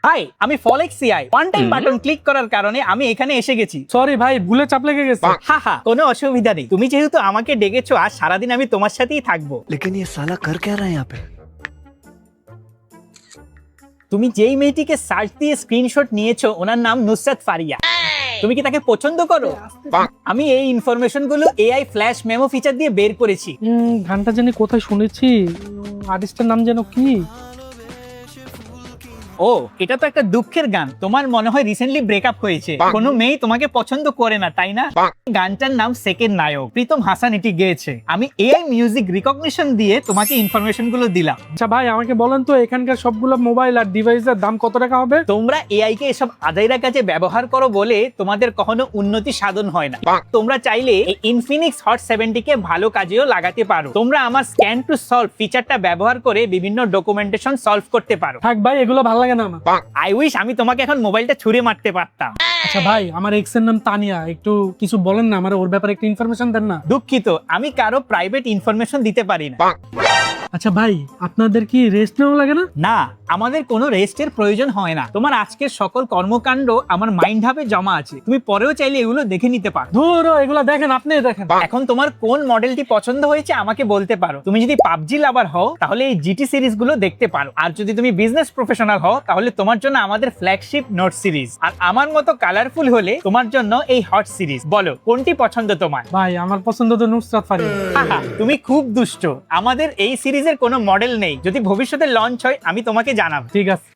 High, আমি ফলেক্স সিআই। ওয়ান টাইম বাটন ক্লিক করার কারণে আমি এখানে এসে গেছি। সরি ভাই, ভুলে চাপ লেগে গেছে। হা, কোনো অসুবিধা নেই। তুমি যেহেতু আমাকে ডেকেছো, আর সারাদিন আমি তোমার সাথেই থাকবো। लेकिन ये साला कर क्या रहा है यहाँ पे? তুমি যেই মেয়েটিকে সার্চ দিয়ে স্ক্রিনশট নিয়েছো, ওনার নাম নুসরাত ফারিয়া। তুমি কি তাকে পছন্দ করো? আমি এই ইনফরমেশন গুলো এআই ফ্ল্যাশ মেমো ফিচার দিয়ে বের করেছি। গানটা জানি কোথায় শুনেছি, আর্টিস্টের নাম যেন কি? ও, এটা তো একটা দুঃখের গান। তোমার মনে হয় রিসেন্টলি ব্রেকআপ হয়েছে, কোনো মেয়ে তোমাকে পছন্দ করে না, তাই না? গানটার নাম সেকেন্ড নায়ক, প্রীতম হাসান এটি গেয়েছে। আমি এআই মিউজিক রিকগনিশন দিয়ে তোমাকে ইনফরমেশন গুলো দিলাম। আচ্ছা ভাই, আমাকে বলেন তো এখানকার সবগুলো মোবাইল আর ডিভাইসের দাম কত টাকা হবে? তোমরা এআই কে এসব আদাইরা কাজে ব্যবহার করো বলে তোমাদের কখনো উন্নতি সাধন হয় না। তোমরা চাইলে এই ইনফিনিক্স হট 70 কে ভালো কাজেও লাগাতে পারো। তোমরা আমার স্ক্যান টু সলভ ফিচারটা ব্যবহার করে বিভিন্ন ডকুমেন্টেশন সলভ করতে পারো। থাক ভাই, এগুলো ভালো লাগে না আমার। আই উইশ আমি তোমাকে এখন মোবাইলটা ছুঁড়ে মারতে পারতাম। আচ্ছা ভাই, আমার এক্স এর নাম তানিয়া, একটু কিছু বলেন না, আমার ওর ব্যাপারে একটু ইনফরমেশন দেন না। দুঃখিত, আমি কারো প্রাইভেট ইনফরমেশন দিতে পারি না। আচ্ছা ভাই, আপনাদের কি রেস্ট নেওয়া লাগে না? না, আমাদের কোনো রেস্টের প্রয়োজন হয় না। তোমার আজকের সকল কর্মকাণ্ড আমার মাইন্ড হাবে জমা আছে। তুমি পরেও চাইলে এগুলো দেখে নিতে পারো। ধুর, এগুলো দেখেন, আপনি দেখেন। এখন তোমার কোন মডেলটি পছন্দ হয়েছে আমাকে বলতে পারো। তুমি যদি পাবজি লাভার হও তাহলে এই জিটি সিরিজ গুলো দেখতে পারো, আর যদি তুমি বিজনেস প্রফেশনাল হও তাহলে তোমার জন্য আমাদের ফ্ল্যাগশিপ নোট সিরিজ, আর আমার মতো কালারফুল হলে তোমার জন্য এই হট সিরিজ। বলো কোনটি পছন্দ তোমার? ভাই, আমার পছন্দ তো নুসরাত ফারিয়া। হাহা, তুমি খুব দুষ্ট। আমাদের এই সিরিজের কোনো মডেল নেই। যদি ভবিষ্যতে লঞ্চ হয় আমি তোমাকে জানাবো। ঠিক আছে।